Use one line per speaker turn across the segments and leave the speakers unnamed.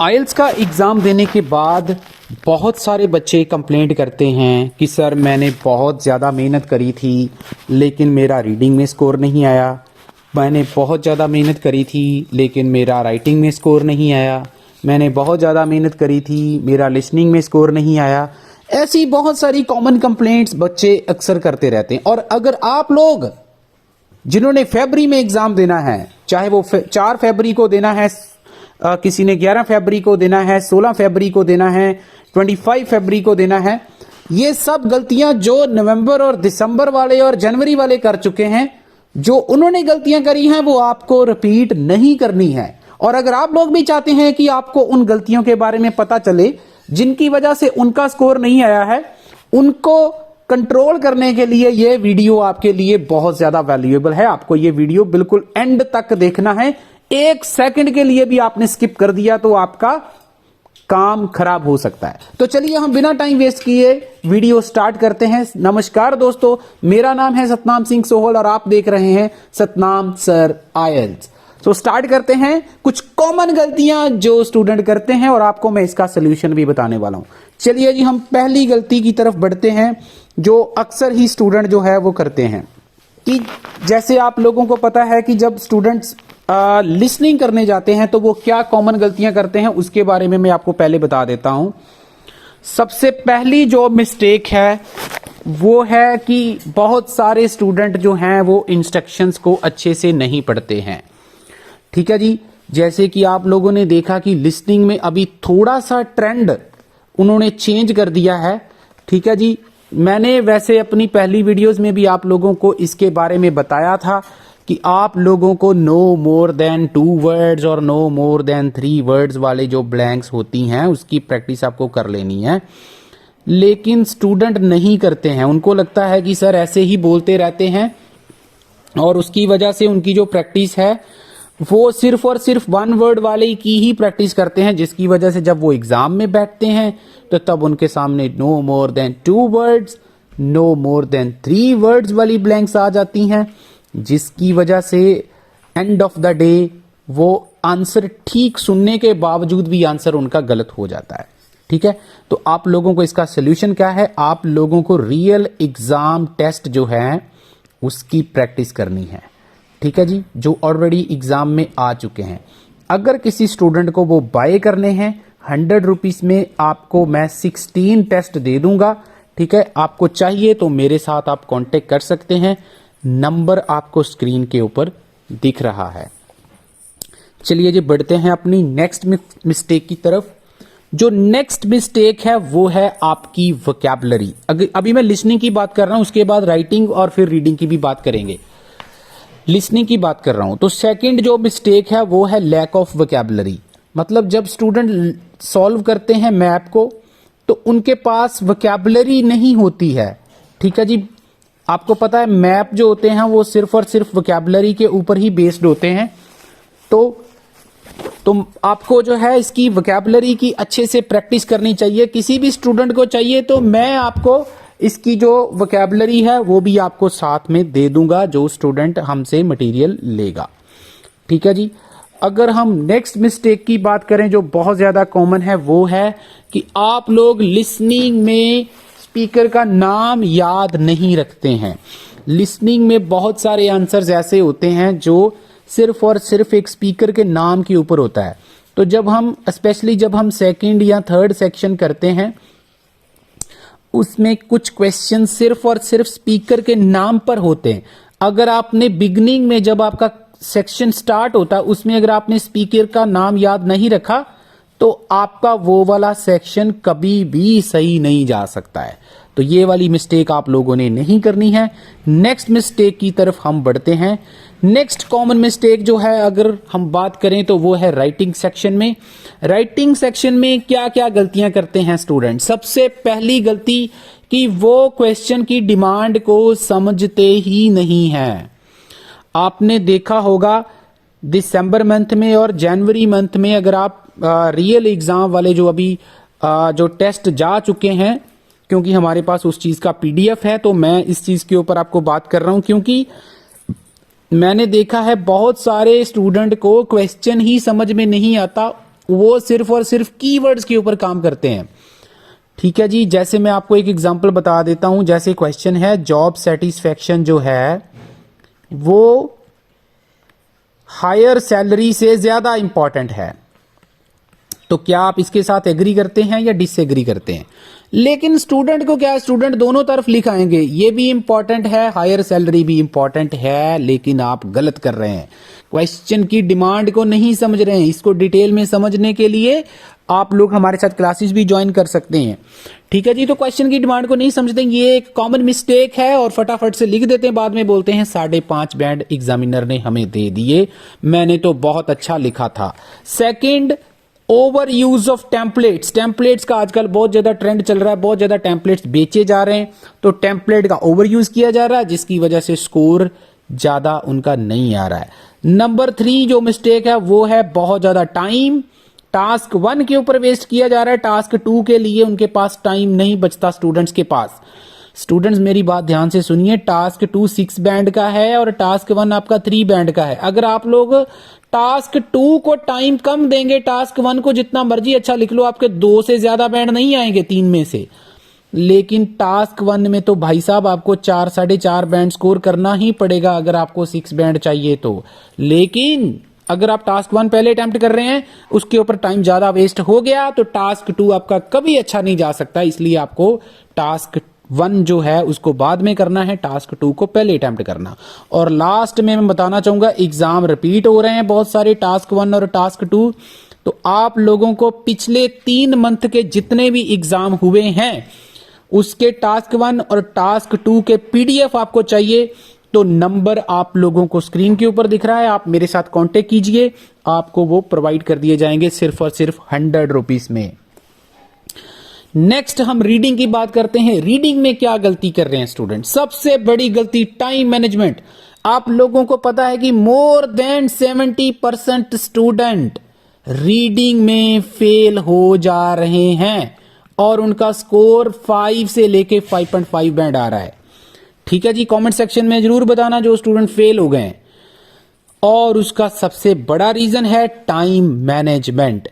आइल्स का एग्ज़ाम देने के बाद बहुत सारे बच्चे कंप्लेंट करते हैं कि सर मैंने बहुत ज़्यादा मेहनत करी थी लेकिन मेरा रीडिंग में स्कोर नहीं आया। मैंने बहुत ज़्यादा मेहनत करी थी लेकिन मेरा राइटिंग में स्कोर नहीं आया। मैंने बहुत ज़्यादा मेहनत करी थी, मेरा लिसनिंग में स्कोर नहीं आया। ऐसी बहुत सारी कॉमन कंप्लेंट्स बच्चे अक्सर करते रहते हैं। और अगर आप लोग जिन्होंने फरवरी में एग्ज़ाम देना है, चाहे वो 4 फरवरी को देना है, किसी ने 11 फरवरी को देना है, 16 फरवरी को देना है, 25 फरवरी को देना है, ये सब गलतियां जो नवंबर और दिसंबर वाले और जनवरी वाले कर चुके हैं, जो उन्होंने गलतियां करी हैं वो आपको रिपीट नहीं करनी है। और अगर आप लोग भी चाहते हैं कि आपको उन गलतियों के बारे में पता चले जिनकी वजह से उनका स्कोर नहीं आया है, उनको कंट्रोल करने के लिए ये वीडियो आपके लिए बहुत ज्यादा वैल्यूएबल है। आपको ये वीडियो बिल्कुल एंड तक देखना है। 1 सेकंड के लिए भी आपने स्किप कर दिया तो आपका काम खराब हो सकता है। तो चलिए हम बिना टाइम वेस्ट किए वीडियो स्टार्ट करते हैं। नमस्कार दोस्तों, मेरा नाम है सतनाम सिंह सोहल और आप देख रहे हैं सतनाम सर आइल्स। तो स्टार्ट करते हैं। कुछ कॉमन गलतियां जो स्टूडेंट करते हैं और आपको मैं इसका सोल्यूशन भी बताने वाला हूं। चलिए जी, हम पहली गलती की तरफ बढ़ते हैं जो अक्सर ही स्टूडेंट जो है वो करते हैं कि जैसे आप लोगों को पता है कि जब स्टूडेंट्स लिसनिंग करने जाते हैं तो वो क्या कॉमन गलतियां करते हैं, उसके बारे में मैं आपको पहले बता देता हूं। सबसे पहली जो मिस्टेक है वो है कि बहुत सारे स्टूडेंट जो हैं वो इंस्ट्रक्शंस को अच्छे से नहीं पढ़ते हैं। ठीक है जी, जैसे कि आप लोगों ने देखा कि लिसनिंग में अभी थोड़ा सा ट्रेंड उन्होंने चेंज कर दिया है। ठीक है जी, मैंने वैसे अपनी पहली वीडियोस में भी आप लोगों को इसके बारे में बताया था कि आप लोगों को नो मोर देन 2 वर्ड्स और नो मोर देन 3 वर्ड्स वाले जो ब्लैंक्स होती हैं उसकी प्रैक्टिस आपको कर लेनी है। लेकिन स्टूडेंट नहीं करते हैं, उनको लगता है कि सर ऐसे ही बोलते रहते हैं और उसकी वजह से उनकी जो प्रैक्टिस है वो सिर्फ और सिर्फ 1 वर्ड वाले की ही प्रैक्टिस करते हैं, जिसकी वजह से जब वो एग्जाम में बैठते हैं तो तब उनके सामने no more than 2 words, no more than 3 words वाली ब्लैंक्स आ जाती हैं, जिसकी वजह से एंड ऑफ द डे वो आंसर ठीक सुनने के बावजूद भी आंसर उनका गलत हो जाता है। ठीक है, तो आप लोगों को इसका सोल्यूशन क्या है? आप लोगों को रियल एग्जाम टेस्ट जो है उसकी प्रैक्टिस करनी है। ठीक है जी, जो ऑलरेडी एग्जाम में आ चुके हैं। अगर किसी स्टूडेंट को वो बाय करने हैं 100 रुपीज में आपको मैं 16 टेस्ट दे दूंगा। ठीक है, आपको चाहिए तो मेरे साथ आप कांटेक्ट कर सकते हैं, नंबर आपको स्क्रीन के ऊपर दिख रहा है। चलिए जी, बढ़ते हैं अपनी नेक्स्ट मिस्टेक की तरफ। जो नेक्स्ट मिस्टेक है वो है आपकी वोकैबुलरी। अभी मैं लिसनिंग की बात कर रहा हूं, उसके बाद राइटिंग और फिर रीडिंग की भी बात करेंगे। लिसनिंग की बात कर रहा हूं तो सेकंड जो मिस्टेक है वो है लैक ऑफ वोकैबुलरी। मतलब जब स्टूडेंट सॉल्व करते हैं मैप को तो उनके पास वोकैबुलरी नहीं होती है। ठीक है जी, आपको पता है मैप जो होते हैं वो सिर्फ और सिर्फ वोकैबुलरी के ऊपर ही बेस्ड होते हैं। तो आपको जो है इसकी वोकैबुलरी की अच्छे से प्रैक्टिस करनी चाहिए। किसी भी स्टूडेंट को चाहिए तो मैं आपको इसकी जो वोकैबुलरी है वो भी आपको साथ में दे दूंगा, जो स्टूडेंट हमसे मटेरियल लेगा। ठीक है जी, अगर हम नेक्स्ट मिस्टेक की बात करें जो बहुत ज्यादा कॉमन है वो है कि आप लोग लिसनिंग में स्पीकर का नाम याद नहीं रखते हैं। लिसनिंग में बहुत सारे आंसर्स ऐसे होते हैं जो सिर्फ और सिर्फ एक स्पीकर के नाम के ऊपर होता है। तो जब हम स्पेशली जब हम सेकंड या थर्ड सेक्शन करते हैं उसमें कुछ क्वेश्चन सिर्फ और सिर्फ स्पीकर के नाम पर होते हैं। अगर आपने बिगनिंग में जब आपका सेक्शन स्टार्ट होता है उसमें अगर आपने स्पीकर का नाम याद नहीं रखा तो आपका वो वाला सेक्शन कभी भी सही नहीं जा सकता है। तो ये वाली मिस्टेक आप लोगों ने नहीं करनी है। नेक्स्ट मिस्टेक की तरफ हम बढ़ते हैं। नेक्स्ट कॉमन मिस्टेक जो है अगर हम बात करें तो वो है राइटिंग सेक्शन में। राइटिंग सेक्शन में क्या क्या गलतियां करते हैं स्टूडेंट? सबसे पहली गलती कि वो क्वेश्चन की डिमांड को समझते ही नहीं है। आपने देखा होगा दिसंबर मंथ में और जनवरी मंथ में अगर आप रियल एग्जाम वाले जो अभी जो टेस्ट जा चुके हैं, क्योंकि हमारे पास उस चीज का पीडीएफ है तो मैं इस चीज के ऊपर आपको बात कर रहा हूं, क्योंकि मैंने देखा है बहुत सारे स्टूडेंट को क्वेश्चन ही समझ में नहीं आता वो सिर्फ और सिर्फ कीवर्ड्स के ऊपर काम करते हैं। ठीक है जी, जैसे मैं आपको एक एग्जांपल बता देता हूं। जैसे क्वेश्चन है जॉब सेटिस्फेक्शन जो है वो हायर सैलरी से ज्यादा इंपॉर्टेंट है, तो क्या आप इसके साथ एग्री करते हैं या डिसएग्री करते हैं? लेकिन स्टूडेंट को क्या है, स्टूडेंट दोनों तरफ लिखाएंगे, ये भी इंपॉर्टेंट है, हायर सैलरी भी इंपॉर्टेंट है, लेकिन आप गलत कर रहे हैं। क्वेश्चन की डिमांड को नहीं समझ रहे हैं। इसको डिटेल में समझने के लिए आप लोग हमारे साथ क्लासेस भी ज्वाइन कर सकते हैं। ठीक है जी, तो क्वेश्चन की डिमांड को नहीं समझते, ये एक कॉमन मिस्टेक है और फटाफट से लिख देते हैं, बाद में बोलते हैं 5.5 बैंड एग्जामिनर ने हमें दे दिए, मैंने तो बहुत अच्छा लिखा था। Second, over use of templates. Templates का आजकल बहुत ज्यादा ट्रेंड चल रहा है, बहुत ज्यादा टेम्पलेट्स बेचे जा रहे हैं, तो टेम्पलेट का ओवर यूज किया जा रहा है, जिसकी वजह से स्कोर ज्यादा उनका नहीं आ रहा है। नंबर 3 जो मिस्टेक है वो है बहुत ज्यादा टाइम टास्क 1 के ऊपर वेस्ट किया जा रहा है, टास्क 2 के लिए उनके पास टाइम नहीं बचता स्टूडेंट्स के पास। स्टूडेंट्स मेरी बात ध्यान से सुनिए, टास्क 2 6 बैंड का है और टास्क 1 आपका 3 बैंड का है। अगर आप लोग टास्क 2 को टाइम कम देंगे, टास्क 1 को जितना मर्जी अच्छा लिख लो, आपके 2 से ज्यादा बैंड नहीं आएंगे 3 में से। लेकिन टास्क 1 में तो भाई साहब आपको 4 4.5 बैंड स्कोर करना ही पड़ेगा अगर आपको 6 बैंड चाहिए तो। लेकिन अगर आप टास्क 1 पहले अटेम्प्ट कर रहे हैं, उसके ऊपर टाइम ज्यादा वेस्ट हो गया, तो टास्क 2 आपका कभी अच्छा नहीं जा सकता। इसलिए आपको टास्क 1 जो है उसको बाद में करना है, टास्क 2 को पहले अटेम्प्ट करना। और लास्ट में मैं बताना चाहूंगा, एग्जाम रिपीट हो रहे हैं बहुत सारे, टास्क 1 और टास्क 2। तो आप लोगों को पिछले 3 मंथ के जितने भी एग्जाम हुए हैं उसके टास्क 1 और टास्क 2 के पीडीएफ आपको चाहिए, तो नंबर आप लोगों को स्क्रीन के ऊपर दिख रहा है, आप मेरे साथ कांटेक्ट कीजिए, आपको वो प्रोवाइड कर दिए जाएंगे सिर्फ और सिर्फ 100 रुपीस में। नेक्स्ट हम रीडिंग की बात करते हैं। रीडिंग में क्या गलती कर रहे हैं स्टूडेंट? सबसे बड़ी गलती टाइम मैनेजमेंट। आप लोगों को पता है कि मोर देन 70% स्टूडेंट रीडिंग में फेल हो जा रहे हैं और उनका स्कोर 5 से लेके 5.5 बैंड आ रहा है। ठीक है जी, कमेंट सेक्शन में जरूर बताना जो स्टूडेंट फेल हो गए हैं। और उसका सबसे बड़ा रीजन है टाइम मैनेजमेंट।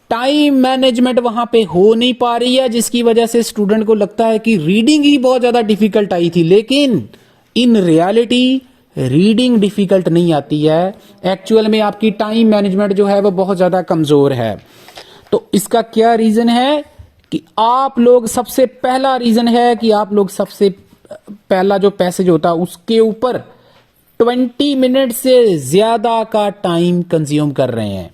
टाइम मैनेजमेंट वहां पे हो नहीं पा रही है, जिसकी वजह से स्टूडेंट को लगता है कि रीडिंग ही बहुत ज्यादा डिफिकल्ट आई थी, लेकिन इन रियलिटी रीडिंग डिफिकल्ट नहीं आती है। एक्चुअल में आपकी टाइम मैनेजमेंट जो है वो बहुत ज्यादा कमजोर है। तो इसका क्या रीजन है कि आप लोग, सबसे पहला रीजन है कि आप लोग सबसे पहला जो पैसेज होता है उसके ऊपर 20 मिनट से ज्यादा का टाइम कंज्यूम कर रहे हैं।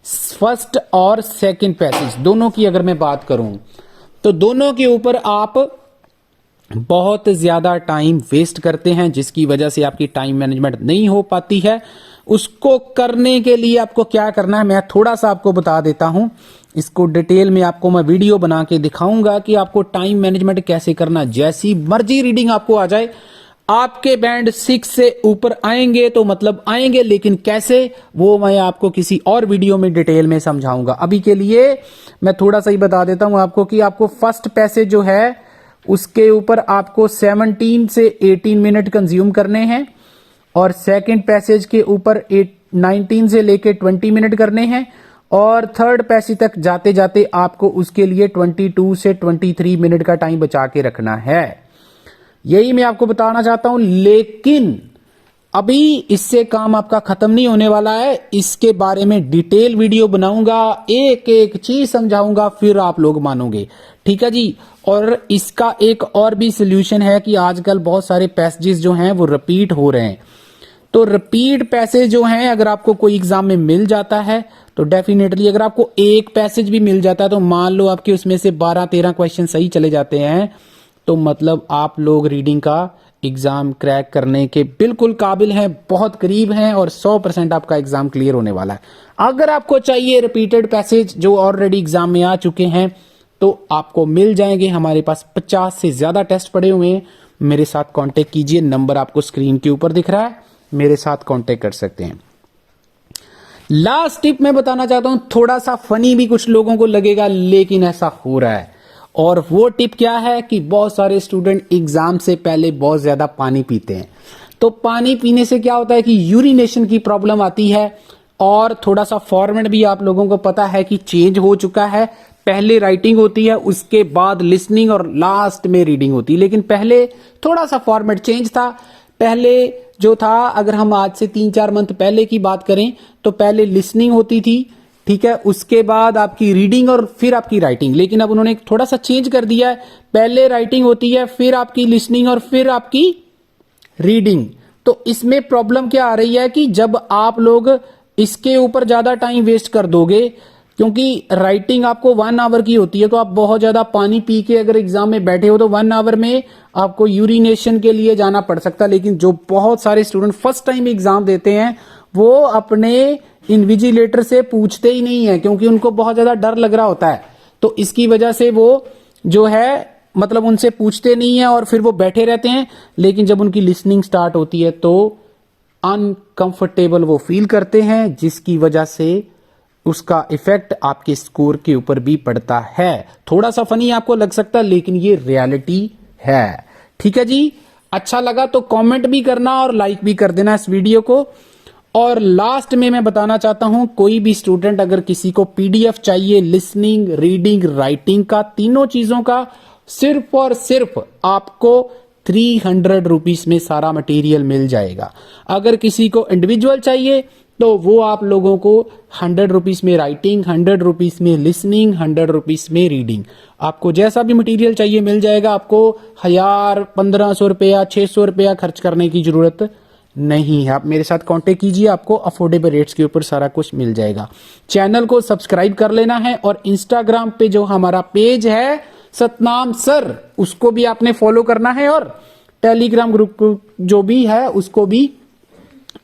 फर्स्ट और सेकंड पैसेज दोनों की अगर मैं बात करूं तो दोनों के ऊपर आप बहुत ज्यादा टाइम वेस्ट करते हैं, जिसकी वजह से आपकी टाइम मैनेजमेंट नहीं हो पाती है। उसको करने के लिए आपको क्या करना है मैं थोड़ा सा आपको बता देता हूं। इसको डिटेल में आपको मैं वीडियो बना के दिखाऊंगा कि आपको टाइम मैनेजमेंट कैसे करना। जैसी मर्जी रीडिंग आपको आ जाए, आपके बैंड 6 से ऊपर आएंगे तो मतलब आएंगे, लेकिन कैसे वो मैं आपको किसी और वीडियो में डिटेल में समझाऊंगा। अभी के लिए मैं थोड़ा सा ही बता देता हूं आपको कि आपको फर्स्ट पैसेज जो है उसके ऊपर आपको 17 से 18 मिनट कंज्यूम करने हैं और सेकंड पैसेज के ऊपर 19 से लेके 20 मिनट करने हैं और थर्ड पैसेज तक जाते जाते आपको उसके लिए 22 से 23 मिनट का टाइम बचा के रखना है। यही मैं आपको बताना चाहता हूं, लेकिन अभी इससे काम आपका खत्म नहीं होने वाला है। इसके बारे में डिटेल वीडियो बनाऊंगा, एक एक चीज समझाऊंगा, फिर आप लोग मानोगे। ठीक है जी। और इसका एक और भी सोल्यूशन है कि आजकल बहुत सारे पैसेजेस जो हैं वो रिपीट हो रहे हैं। तो रिपीट पैसेज जो हैं अगर आपको कोई एग्जाम में मिल जाता है तो डेफिनेटली, अगर आपको एक पैसेज भी मिल जाता है तो मान लो आपके उसमें से 12-13 क्वेश्चन सही चले जाते हैं, तो मतलब आप लोग रीडिंग का एग्जाम क्रैक करने के बिल्कुल काबिल हैं, बहुत करीब हैं और 100% आपका एग्जाम क्लियर होने वाला है। अगर आपको चाहिए रिपीटेड पैसेज जो ऑलरेडी एग्जाम में आ चुके हैं तो आपको मिल जाएंगे। हमारे पास 50 से ज्यादा टेस्ट पड़े हुए हैं। मेरे साथ कांटेक्ट कीजिए, नंबर आपको स्क्रीन के ऊपर दिख रहा है, मेरे साथ कांटेक्ट कर सकते हैं। लास्ट टिप मैं बताना चाहता हूं, थोड़ा सा फनी भी कुछ लोगों को लगेगा, लेकिन ऐसा हो रहा है। और वो टिप क्या है कि बहुत सारे स्टूडेंट एग्जाम से पहले बहुत ज्यादा पानी पीते हैं। तो पानी पीने से क्या होता है कि यूरिनेशन की प्रॉब्लम आती है और थोड़ा सा फॉर्मेट भी आप लोगों को पता है कि चेंज हो चुका है। पहले राइटिंग होती है, उसके बाद लिसनिंग और लास्ट में रीडिंग होती है। लेकिन पहले थोड़ा सा फॉर्मेट चेंज था। पहले जो था, अगर हम आज से 3-4 मंथ पहले की बात करें तो पहले लिसनिंग होती थी, ठीक है, उसके बाद आपकी रीडिंग और फिर आपकी राइटिंग। लेकिन अब उन्होंने थोड़ा सा चेंज कर दिया है, पहले राइटिंग होती है, फिर आपकी लिसनिंग और फिर आपकी रीडिंग। तो इसमें प्रॉब्लम क्या आ रही है कि जब आप लोग इसके ऊपर ज्यादा टाइम वेस्ट कर दोगे, क्योंकि राइटिंग आपको 1 आवर की होती है, तो आप बहुत ज्यादा पानी पी के अगर एग्जाम में बैठे हो तो 1 आवर में आपको यूरिनेशन के लिए जाना पड़ सकता है। लेकिन जो बहुत सारे स्टूडेंट फर्स्ट टाइम एग्जाम देते हैं वो अपने इन्विजिलेटर से पूछते ही नहीं है, क्योंकि उनको बहुत ज्यादा डर लग रहा होता है। तो इसकी वजह से वो जो है मतलब उनसे पूछते नहीं है और फिर वो बैठे रहते हैं। लेकिन जब उनकी लिसनिंग स्टार्ट होती है तो अनकंफर्टेबल वो फील करते हैं, जिसकी वजह से उसका इफेक्ट आपके स्कोर के ऊपर भी पड़ता है। थोड़ा सा फनी आपको लग सकता है, लेकिन ये रियलिटी है। ठीक है जी, अच्छा लगा तो कमेंट भी करना और लाइक भी कर देना इस वीडियो को। और लास्ट में मैं बताना चाहता हूं, कोई भी स्टूडेंट अगर किसी को पीडीएफ चाहिए लिसनिंग, रीडिंग, राइटिंग का, तीनों चीजों का, सिर्फ और सिर्फ आपको 300 रुपीज में सारा मटेरियल मिल जाएगा। अगर किसी को इंडिविजुअल चाहिए तो वो आप लोगों को 100 रुपीज में राइटिंग, 100 रुपीज में लिसनिंग, 100 रुपीज में रीडिंग, आपको जैसा भी मटेरियल चाहिए मिल जाएगा। आपको 1000, 1500 रुपया, 600 रुपया खर्च करने की जरूरत नहीं है। आप मेरे साथ कांटेक्ट कीजिए, आपको अफोर्डेबल रेट्स के ऊपर सारा कुछ मिल जाएगा। चैनल को सब्सक्राइब कर लेना है और इंस्टाग्राम पे जो हमारा पेज है सतनाम सर, उसको भी आपने फॉलो करना है और टेलीग्राम ग्रुप जो भी है उसको भी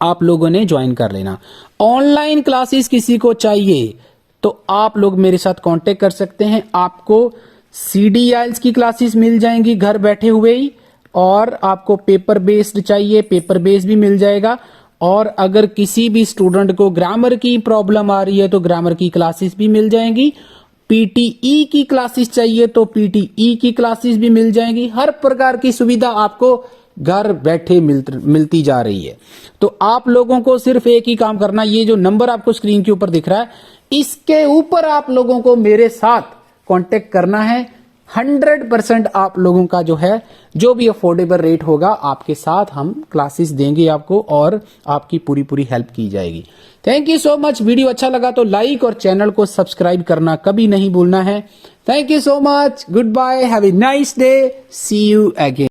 आप लोगों ने ज्वाइन कर लेना। ऑनलाइन क्लासेस किसी को चाहिए तो आप लोग मेरे साथ कांटेक्ट कर सकते हैं। आपको CDIELTS की क्लासेस मिल जाएंगी घर बैठे हुए ही, और आपको पेपर बेस्ड चाहिए, पेपर बेस्ड भी मिल जाएगा। और अगर किसी भी स्टूडेंट को ग्रामर की प्रॉब्लम आ रही है तो ग्रामर की क्लासेस भी मिल जाएंगी। PTE की क्लासेस चाहिए तो PTE की क्लासेस भी मिल जाएंगी। हर प्रकार की सुविधा आपको घर बैठे मिलती जा रही है। तो आप लोगों को सिर्फ एक ही काम करना, ये जो नंबर आपको स्क्रीन के ऊपर दिख रहा है, इसके ऊपर आप लोगों को मेरे साथ कांटेक्ट करना है। 100% आप लोगों का जो है, जो भी अफोर्डेबल रेट होगा, आपके साथ हम क्लासेस देंगे आपको और आपकी पूरी पूरी हेल्प की जाएगी। Thank you so much. Video अच्छा लगा तो लाइक और चैनल को सब्सक्राइब करना कभी नहीं भूलना है। Thank you so much. Good bye, have a nice day, see you again.